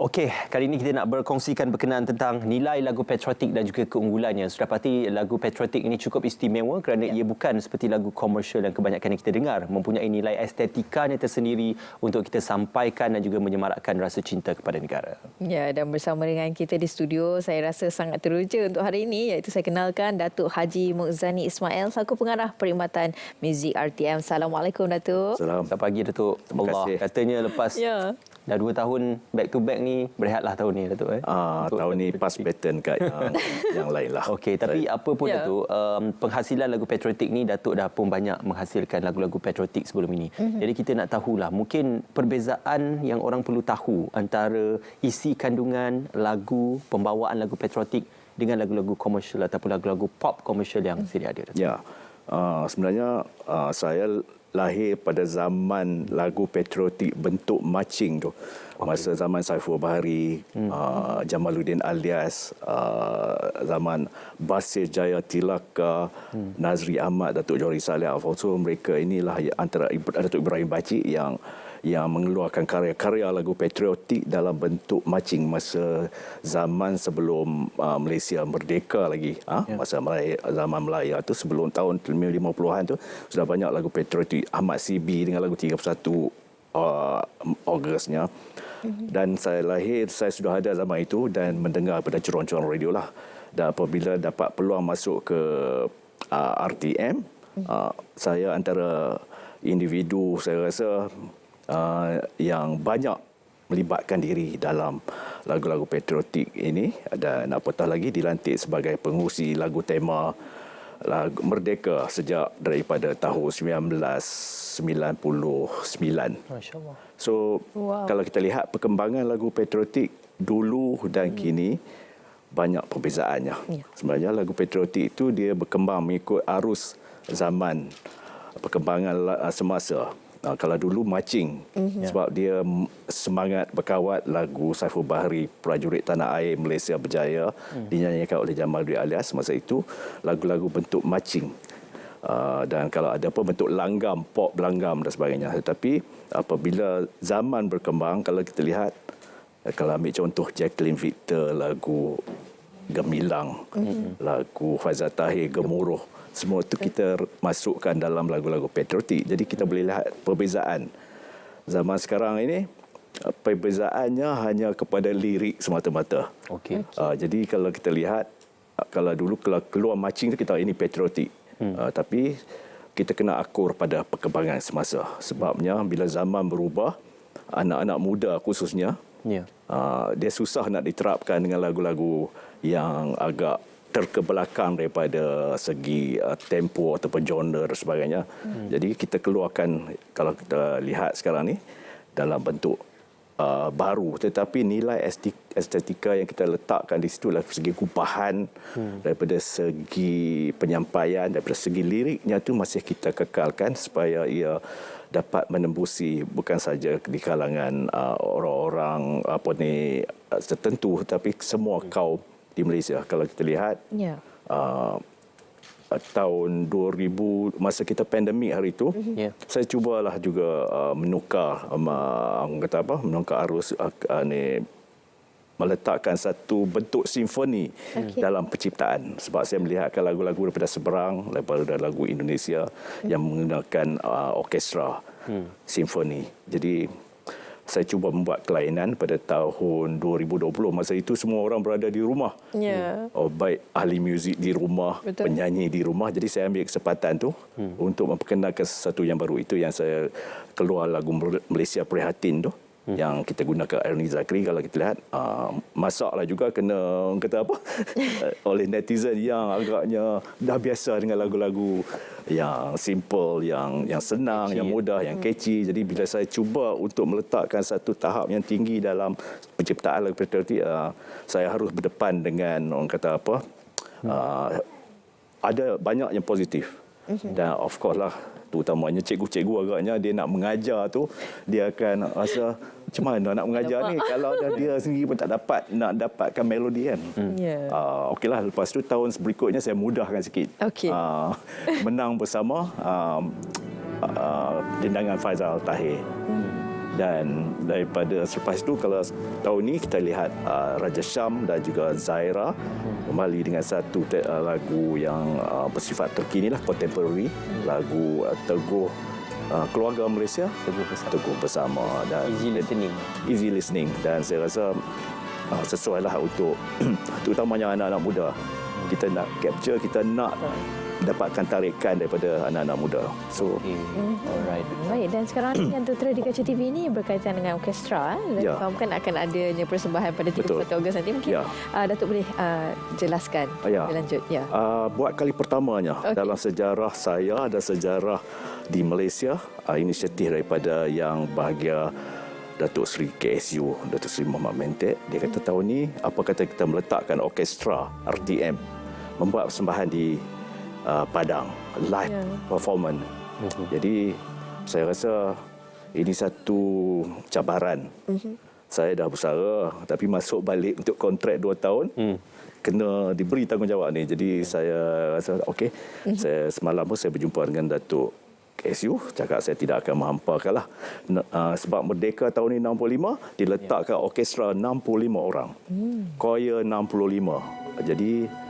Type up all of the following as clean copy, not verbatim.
Okey, kali ini kita nak berkongsikan berkenaan tentang nilai lagu patriotik dan juga keunggulannya. Sudah pasti lagu patriotik ini cukup istimewa kerana ia bukan seperti lagu komersial yang kebanyakan yang kita dengar. Mempunyai nilai estetikanya tersendiri untuk kita sampaikan dan juga menyemarakkan rasa cinta kepada negara. Ya, dan bersama dengan kita di studio, saya rasa sangat teruja untuk hari ini, iaitu saya kenalkan Datuk Haji Mukzani Ismail selaku pengarah Perkhidmatan Muzik RTM. Assalamualaikum, Datuk. Selamat pagi, Datuk. Allah, katanya lepas dah 2 tahun back to back ni, berehatlah tahun ni, Datuk. Tahun ni pas pattern kat yang lain lah. Okey, tapi apa pun Datuk, penghasilan lagu patriotik ni Datuk dah pun banyak menghasilkan lagu-lagu patriotik sebelum ini. Jadi kita nak tahulah, mungkin perbezaan yang orang perlu tahu antara isi kandungan lagu, pembawaan lagu patriotik dengan lagu-lagu komersial ataupun lagu-lagu pop komersial yang sedia ada, Datuk. Ya, sebenarnya saya lahir pada zaman lagu patriotik bentuk marching tu. Masa zaman Saiful Bahari, Jamaluddin Alias, zaman Basir Jaya Tilaka, Nazri Ahmad, Datuk Johari Saleh Alfonso, mereka inilah antara Datuk Ibrahim Bachik yang mengeluarkan karya-karya lagu patriotik dalam bentuk marching masa zaman sebelum Malaysia merdeka lagi. Masa zaman Melaya tu sebelum tahun 50-an tu sudah banyak lagu patriotik. Ahmad Sibi dengan lagu 31 Ogosnya. Dan saya lahir, saya sudah ada zaman itu dan mendengar pada ceron-ceron radio lah. Dan apabila dapat peluang masuk ke RTM, saya antara individu saya rasa yang banyak melibatkan diri dalam lagu-lagu patriotik ini, dan apatah lagi dilantik sebagai pengurusi lagu tema lagu Merdeka sejak daripada tahun 1999. Masya-Allah. So, kalau kita lihat perkembangan lagu patriotik dulu dan kini, banyak perbezaannya. Sebenarnya lagu patriotik itu dia berkembang mengikut arus zaman, perkembangan semasa. Kalau dulu marching, sebab dia semangat berkawat lagu Saiful Bahari, Prajurit Tanah Air Malaysia Berjaya, dinyanyikan oleh Jamaluddin Alias. Masa itu lagu-lagu bentuk marching. Dan kalau ada pun bentuk langgam, pop langgam dan sebagainya. Tetapi apabila zaman berkembang, kalau kita lihat, kalau ambil contoh Jacqueline Victor, lagu Gemilang, lagu Faizal Tahir, Gemuruh, semua itu kita masukkan dalam lagu-lagu patriotik. Jadi kita boleh lihat perbezaan. Zaman sekarang ini, perbezaannya hanya kepada lirik semata-mata. Jadi kalau kita lihat, kalau dulu kalau keluar marching itu kita ini patriotik. Tapi kita kena akur pada perkembangan semasa. Sebabnya bila zaman berubah, anak-anak muda khususnya, dia susah nak diterapkan dengan lagu-lagu yang agak terkebelakang daripada segi tempo ataupun genre dan sebagainya. Jadi kita keluarkan, kalau kita lihat sekarang ni, dalam bentuk baru, tetapi nilai estetika yang kita letakkan di situ dari segi kupahan, daripada segi penyampaian, daripada segi liriknya tu masih kita kekalkan supaya ia dapat menembusi bukan saja di kalangan orang-orang tertentu, tetapi semua kaum di Malaysia. Kalau kita lihat tahun 2000, masa kita pandemik hari itu, saya cubalah juga menukar arus meletakkan satu bentuk simfoni dalam penciptaan. Sebab saya melihatkan lagu-lagu daripada seberang, daripada lagu Indonesia yang menggunakan orkestra simfoni. Jadi saya cuba membuat kelainan pada tahun 2020. Masa itu semua orang berada di rumah. Baik ahli muzik di rumah, penyanyi di rumah. Jadi saya ambil kesempatan tu untuk memperkenalkan sesuatu yang baru. Itu yang saya keluar lagu Malaysia Prihatin tu, yang kita gunakan Ernie Zakri. Kalau kita lihat, masaklah juga kena oleh netizen yang agaknya dah biasa dengan lagu-lagu yang simple, yang senang, yang mudah, yang catchy. Jadi bila saya cuba untuk meletakkan satu tahap yang tinggi dalam penciptaan lagu patriotik, saya harus berdepan dengan ada banyak yang positif. Dan of course lah, terutamanya cikgu-cikgu agaknya dia nak mengajar tu, dia akan rasa macam mana nak mengajar ni kalau dah dia sendiri pun tak dapat nak dapatkan melodi kan. Okeylah, lepas tu tahun berikutnya saya mudahkan sikit. Menang bersama dendangan Faizal Tahir. Dan daripada selepas itu, kalau tahun ini kita lihat Raja Syam dan juga Zaira kembali dengan satu lagu yang bersifat terkini lah, contemporary, lagu Teguh Keluarga Malaysia, Teguh Bersama dan easy listening. Dan saya rasa sesuai lah untuk terutamanya anak-anak muda. Kita nak capture, kita nak dapatkan tarikan daripada anak-anak muda. So, alright. Baik, dan sekarang yang tertera di kaca TV ini berkaitan dengan orkestra. Dan fahamkan akan adanya persembahan pada 31 Ogos nanti. Mungkin Datuk boleh jelaskan lebih lanjut. Buat kali pertamanya dalam sejarah saya dan sejarah di Malaysia, inisiatif daripada yang bahagia Datuk Seri KSU, Datuk Seri Mohamed Mentek, dia kata tahun ni apa kata kita meletakkan orkestra RTM membuat persembahan di Padang, live performance. Jadi saya rasa ini satu cabaran. Saya dah bersara tapi masuk balik untuk kontrak 2 tahun. Kena diberi tanggungjawab ni. Jadi saya rasa okey. Saya semalam pun saya berjumpa dengan Datuk KSU, cakap saya tidak akan menghampakanlah. Sebab Merdeka tahun ini 65, diletakkan orkestra 65 orang. Choir 65. Jadi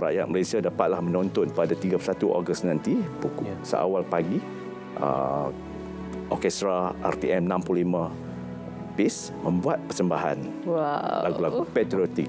rakyat Malaysia dapatlah menonton pada 31 Ogos nanti seawal pagi orkestra RTM 65 piece membuat persembahan lagu-lagu patriotik.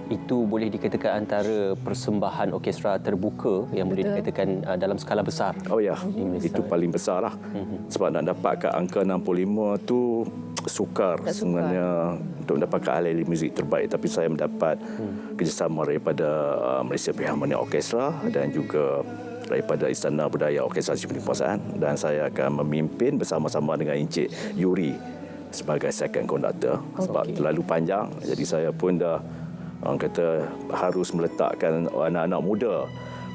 Itu boleh dikatakan antara persembahan orkestra terbuka yang boleh dikatakan dalam skala besar. Itu paling besar lah. Sebab nak dapatkan angka 65 tu sukar sebenarnya untuk mendapatkan ahli muzik terbaik. Tapi saya mendapat kerjasama daripada Malaysia Philharmonic Orchestra dan juga daripada Istana Budaya Orkestra Simfoni Kebangsaan, dan saya akan memimpin bersama-sama dengan Encik Yuri sebagai second conductor. Sebab terlalu panjang, jadi saya pun dah orang kata harus meletakkan anak-anak muda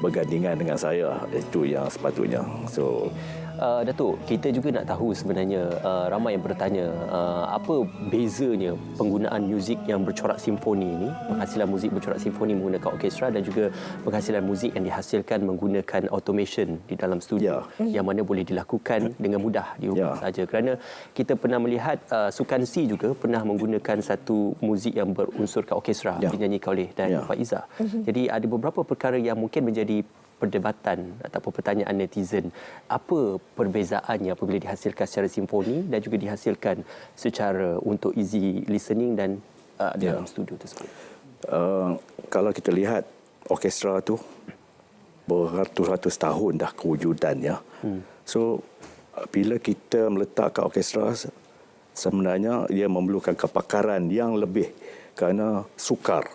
bergandingan dengan saya. Itu yang sepatutnya. So Datuk, kita juga nak tahu sebenarnya ramai yang bertanya apa bezanya penggunaan muzik yang bercorak simfoni ini, penghasilan muzik bercorak simfoni menggunakan orkestra dan juga penghasilan muzik yang dihasilkan menggunakan automation di dalam studio yang mana boleh dilakukan dengan mudah di rumah saja. Kerana kita pernah melihat Sukan C juga pernah menggunakan satu muzik yang berunsurkan orkestra dinyanyikan oleh Dayan Faiza. Jadi ada beberapa perkara yang mungkin menjadi perdebatan ataupun pertanyaan netizen. Apa perbezaannya apabila dihasilkan secara simfoni dan juga dihasilkan secara untuk easy listening dan dalam studio tersebut? Kalau kita lihat orkestra tu beratus-ratus tahun dah kewujudannya. So bila kita meletakkan orkestra, sebenarnya ia memerlukan kepakaran yang lebih kerana sukar.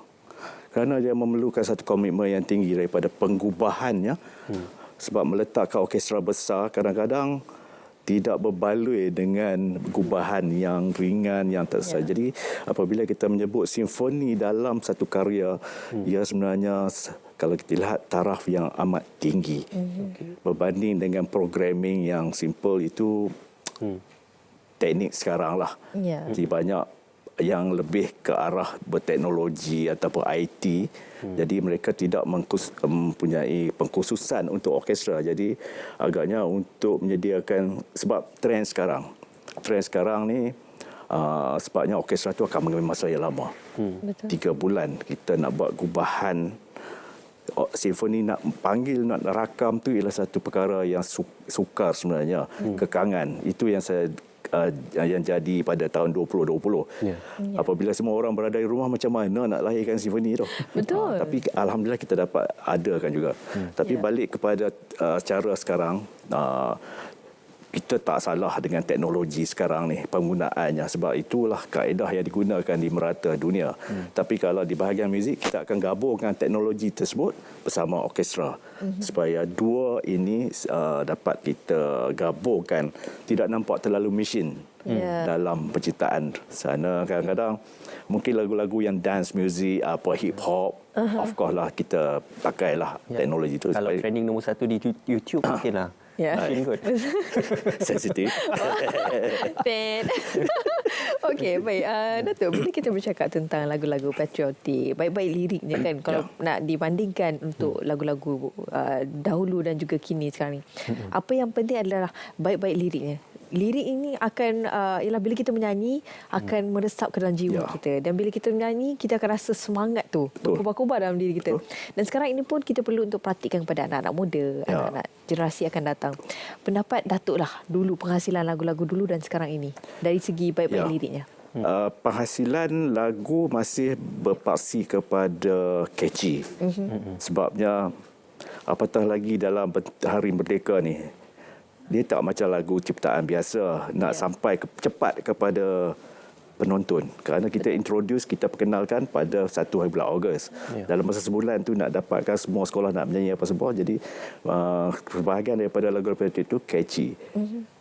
Kerana dia memerlukan satu komitmen yang tinggi daripada penggubahannya. Sebab meletakkan orkestra besar kadang-kadang tidak berbaloi dengan gubahan yang ringan, yang tak selesai. Jadi apabila kita menyebut simfoni dalam satu karya, ia sebenarnya kalau kita lihat taraf yang amat tinggi. Berbanding dengan programming yang simple itu teknik sekarang lah. Jadi banyak yang lebih ke arah berteknologi ataupun IT. Jadi mereka tidak mempunyai pengkhususan untuk orkestra. Jadi agaknya untuk menyediakan, sebab trend sekarang ni sebabnya orkestra tu akan mengambil masa yang lama. 3 bulan kita nak buat gubahan simfoni, nak panggil, nak rakam tu ialah satu perkara yang sukar sebenarnya. Kekangan itu yang saya yang jadi pada tahun 2020. Apabila semua orang berada di rumah, macam mana nak lahirkan simfoni tu? Betul. Tapi alhamdulillah kita dapat adakan juga. Tapi balik kepada cara sekarang, kita tak salah dengan teknologi sekarang ni penggunaannya, sebab itulah kaedah yang digunakan di merata dunia. Tapi kalau di bahagian muzik, kita akan gabungkan teknologi tersebut bersama orkestra supaya dua ini dapat kita gabungkan, tidak nampak terlalu mesin dalam penciptaan sana. Kadang-kadang mungkin lagu-lagu yang dance music, apa hip hop, of course lah kita pakailah teknologi itu. Kalau trending nombor 1 di YouTube mungkinlah. Sensitif. Okey, baik. Datuk, bila kita bercakap tentang lagu-lagu patriotik, baik-baik liriknya kan, kalau nak dibandingkan untuk lagu-lagu dahulu dan juga kini sekarang ni, apa yang penting adalah baik-baik liriknya. lirik ini akan ialah bila kita menyanyi akan meresap ke dalam jiwa kita, dan bila kita menyanyi kita akan rasa semangat tu berkobar-kobar dalam diri kita. Dan sekarang ini pun kita perlu untuk praktikkan kepada anak-anak muda, anak-anak generasi akan datang. Pendapat Datuk lah dulu, penghasilan lagu-lagu dulu dan sekarang ini dari segi baik-baik liriknya. Penghasilan lagu masih berpaksi kepada catchy. Sebabnya apatah lagi dalam Hari Merdeka ni, dia tak macam lagu ciptaan biasa nak sampai cepat kepada penonton. Kerana kita introduce, kita perkenalkan pada 1 hari bulan Ogos. Dalam masa sebulan tu nak dapatkan semua sekolah nak menyanyi apa semua. Jadi sebahagian daripada lagu itu catchy.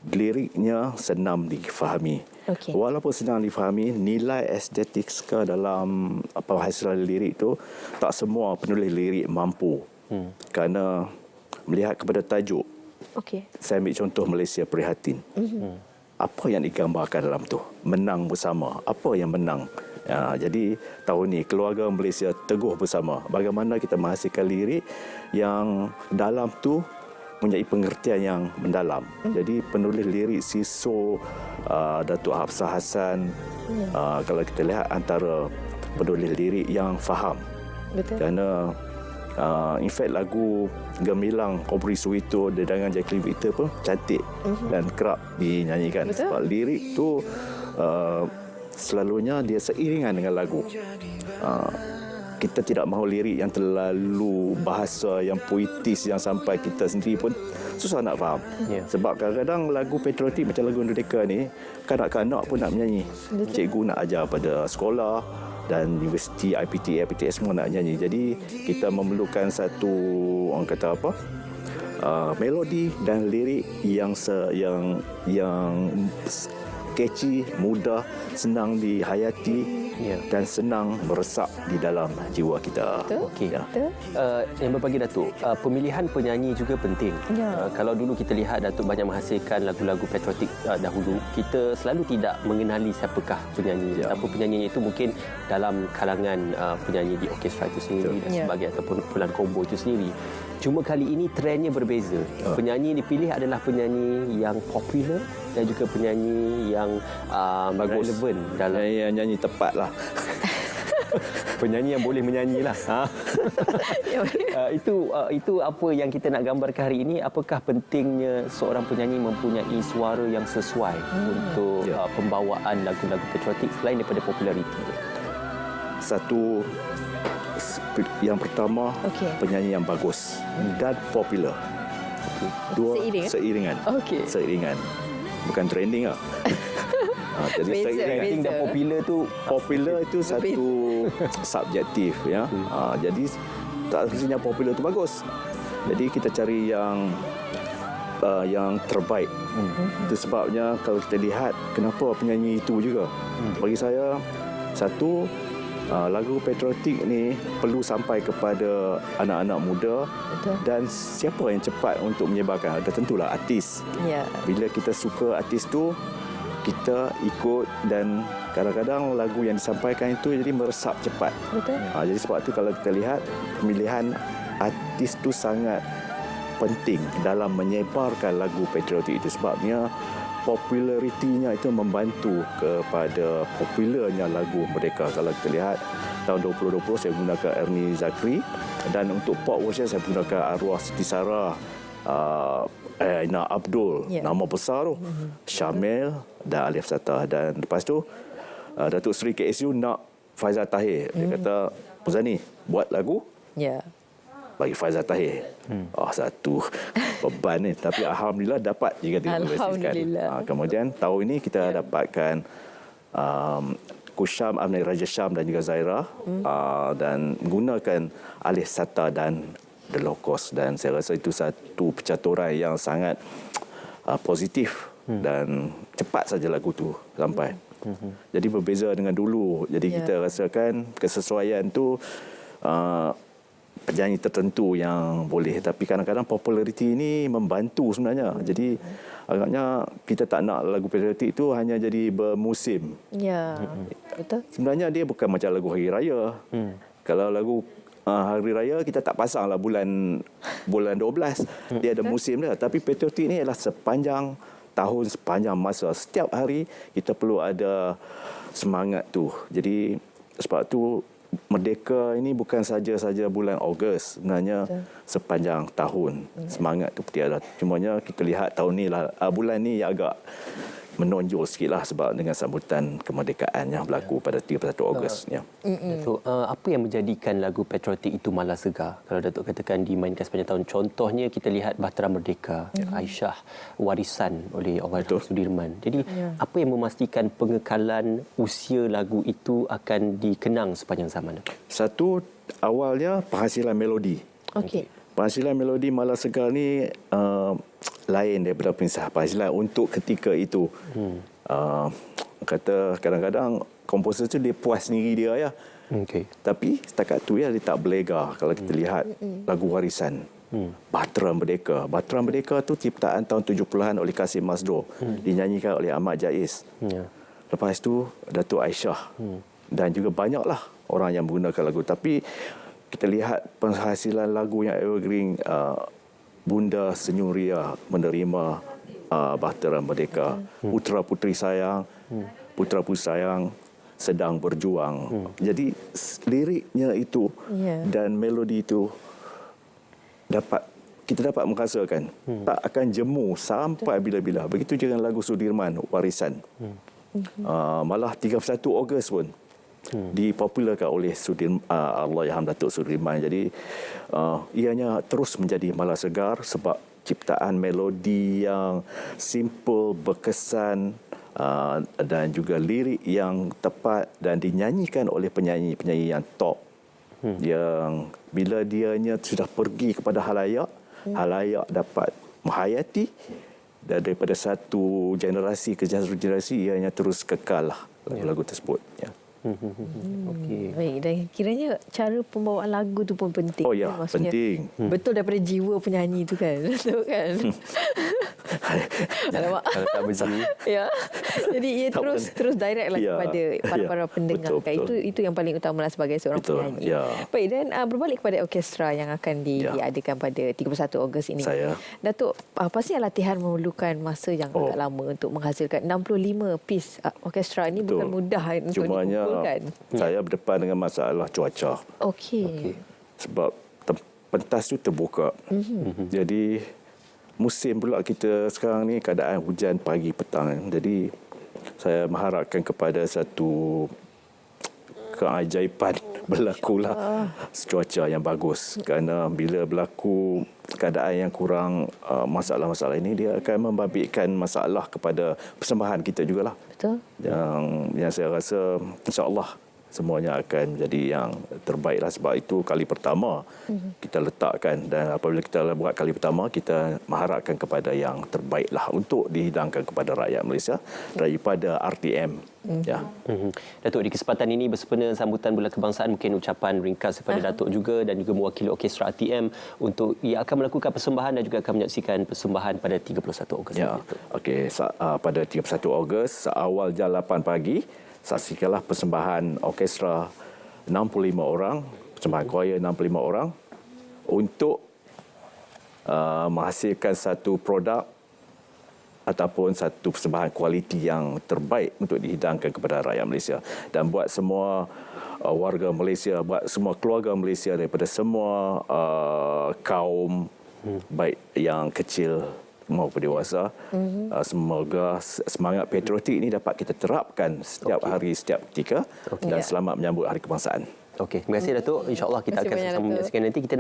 Liriknya senang difahami. Walaupun senang difahami, nilai estetik dalam penghasilan lirik tu tak semua penulis lirik mampu. Kerana melihat kepada tajuk. Saya ambil contoh Malaysia Prihatin. Apa yang digambarkan dalam tu? Menang bersama. Apa yang menang? Jadi tahun ni keluarga Malaysia teguh bersama. Bagaimana kita menghasilkan lirik yang dalam tu mempunyai pengertian yang mendalam. Jadi penulis lirik Siso, Datuk Hafsah Hassan, kalau kita lihat antara penulis lirik yang faham. Kerana in fact lagu Gemilang Aubrey Suito dengan Jacqueline Victor pun cantik dan kerap dinyanyikan. Sebab lirik tu selalunya dia seiringan dengan lagu. Kita tidak mahu lirik yang terlalu bahasa yang puitis yang sampai kita sendiri pun susah nak faham. Sebab kadang-kadang lagu patriotik macam lagu Merdeka ni, kanak-kanak pun nak menyanyi. Cikgu nak ajar pada sekolah dan universiti, IPT, IPTS semua nak nyanyi. Jadi kita memerlukan satu, orang kata apa, melodi dan lirik yang catchy, mudah, senang dihayati dan senang meresap di dalam jiwa kita. Okey. Yang berbagi Datuk, pemilihan penyanyi juga penting. Kalau dulu kita lihat Datuk banyak menghasilkan lagu-lagu patriotik dahulu, kita selalu tidak mengenali siapakah penyanyi. Siapa penyanyi itu mungkin dalam kalangan penyanyi di orkestra itu sendiri dan sebagainya, ataupun kumpulan combo itu sendiri. Cuma kali ini trendnya berbeza. Penyanyi dipilih adalah penyanyi yang popular dan juga penyanyi yang relevan dalam yang nyanyi tepat lah. Penyanyi yang boleh menyanyilah. Itu apa yang kita nak gambarkan hari ini. Apakah pentingnya seorang penyanyi mempunyai suara yang sesuai untuk pembawaan lagu-lagu patriotik selain daripada populariti? Satu, yang pertama, penyanyi yang bagus dan popular. Dua, seiringan. Seiringan. Bukan trending lah. Jadi trending dan popular tu satu subjektif ya. Jadi tak mestinya popular tu bagus. Jadi kita cari yang terbaik. Itu sebabnya kalau kita lihat kenapa penyanyi itu juga. Bagi saya, satu, lagu patriotik ni perlu sampai kepada anak-anak muda. Dan siapa yang cepat untuk menyebarkan? Tentulah artis. Bila kita suka artis tu, kita ikut, dan kadang-kadang lagu yang disampaikan itu jadi meresap cepat. Jadi sebab tu kalau kita lihat pemilihan artis tu sangat penting dalam menyebarkan lagu patriotik itu. Sebabnya popularitinya itu membantu kepada popularnya lagu Merdeka. Kalau kita lihat tahun 2020 saya gunakan Ernie Zakri, dan untuk pop version saya gunakan Arwah Siti Sarah, Aina Abdul, nama besar tu, Syamil dan Alif Satah. Dan lepas tu Datuk Seri KSU nak Faizal Tahir. Dia kata, Muzani buat lagu bagi Faizal Tahir. Satu beban ni, tapi alhamdulillah dapat juga diversikan. Kemudian tahun ini kita dapatkan Kusham, Amni Raja Syam dan juga Zaira, dan menggunakan Alif Sata dan The Low Cost, dan saya rasa itu satu percaturan yang sangat positif dan cepat saja lagu tu sampai. Jadi berbeza dengan dulu. Jadi kita rasakan kesesuaian tu penyanyi tertentu yang boleh, tapi kadang-kadang populariti ini membantu sebenarnya. Jadi agaknya kita tak nak lagu patriotik itu hanya jadi bermusim. Betul. Sebenarnya dia bukan macam lagu hari raya. Kalau lagu hari raya kita tak pasanglah bulan 12. Dia ada musim dia. Tapi patriotik ni adalah sepanjang tahun, sepanjang masa. Setiap hari kita perlu ada semangat tu. Jadi sebab tu Merdeka ini bukan saja bulan Ogos, sebenarnya sepanjang tahun semangat tu tiada. Cumanya kita lihat tahun ni lah, bulan ni agak menonjol sikitlah sebab dengan sambutan kemerdekaan yang berlaku pada 31 Ogos. Ya. So, apa yang menjadikan lagu patriotik itu malah segar? Kalau Datuk katakan dimainkan sepanjang tahun. Contohnya kita lihat Bahtera Merdeka, Aisyah, warisan oleh Allahyarham Sudirman. Jadi apa yang memastikan pengekalan usia lagu itu akan dikenang sepanjang zaman? Satu, awalnya penghasilan melodi. Okey. Penghasilan melodi Malah Segar ni lain daripada penghasilan untuk ketika itu. Kata kadang-kadang komposer tu dia puas sendiri dia ya. Okay. Tapi setakat tu ya dia tak berlega. Kalau kita lihat lagu warisan Bahtera Merdeka. Bahtera Merdeka tu ciptaan tahun 70-an oleh Kasim Masdur. Dinyanyikan oleh Ahmad Jaiz. Lepas tu Datuk Aisyah. Dan juga banyaklah orang yang menggunakan lagu. Tapi kita lihat penghasilan lagu yang evergreen, Bunda Senyum Ria menerima Bahtera Merdeka. Putra Putri Sayang, Putra Putri Sayang sedang berjuang. Jadi liriknya itu dan melodi itu kita dapat merasakan tak akan jemu sampai bila-bila. Begitu juga dengan lagu Sudirman, Warisan. Malah 31 Ogos pun dipopularkan oleh Allahyarham Datuk Sudirman. Jadi ianya terus menjadi Malah Segar sebab ciptaan melodi yang simple, berkesan dan juga lirik yang tepat dan dinyanyikan oleh penyanyi-penyanyi yang top. Yang bila dianya sudah pergi kepada halayak, halayak dapat menghayati dan daripada satu generasi ke satu generasi ianya terus kekal lagu-lagu tersebut. Ya. Okey. Baik, dan kiranya cara pembawaan lagu tu pun penting. Oh ya, maksudnya, penting. Betul daripada jiwa penyanyi tu kan. Betul kan? Alamak. Kalau tak berjiwa. Ya. Jadi ia terus direct lah kepada para pendengar. Betul. Itu yang paling utama lah sebagai seorang penyanyi. Ya. Baik, dan berbalik kepada orkestra yang akan diadakan pada 31 Ogos ini. Datuk, pastinya latihan memerlukan masa yang agak lama untuk menghasilkan 65 piece orkestra ini. Bukan mudah untuk dikumpulkan. Saya berdepan dengan masalah cuaca. Okey. Sebab pentas tu terbuka. Jadi musim pula kita sekarang ni keadaan hujan pagi petang. Jadi saya mengharapkan kepada satu keajaiban berlakulah cuaca yang bagus. Kerana bila berlaku keadaan yang kurang masalah-masalah ini, dia akan membabitkan masalah kepada persembahan kita jugalah. Betul. Yang saya rasa insya-Allah semuanya akan menjadi yang terbaiklah. Sebab itu kali pertama kita letakkan, dan apabila kita buat kali pertama, kita mengharapkan kepada yang terbaiklah untuk dihidangkan kepada rakyat Malaysia daripada RTM. Ya. Datuk, di kesempatan ini bersempena sambutan Bulan Kebangsaan, mungkin ucapan ringkas kepada Datuk juga dan juga mewakili orkestra RTM untuk ia akan melakukan persembahan dan juga akan menyaksikan persembahan pada 31 Ogos. Ya. Okey, pada 31 Ogos awal jam 8 pagi saksikanlah persembahan orkestra 65 orang, persembahan choir 65 orang untuk menghasilkan satu produk ataupun satu persembahan kualiti yang terbaik untuk dihidangkan kepada rakyat Malaysia. Dan buat semua warga Malaysia, buat semua keluarga Malaysia daripada semua kaum, baik yang kecil maupun dewasa, semoga semangat patriotik ini dapat kita terapkan setiap hari, setiap ketika, dan selamat menyambut Hari Kebangsaan. Okey, terima kasih Datuk. InsyaAllah kita akan sama menyaksikan nanti. Kita nak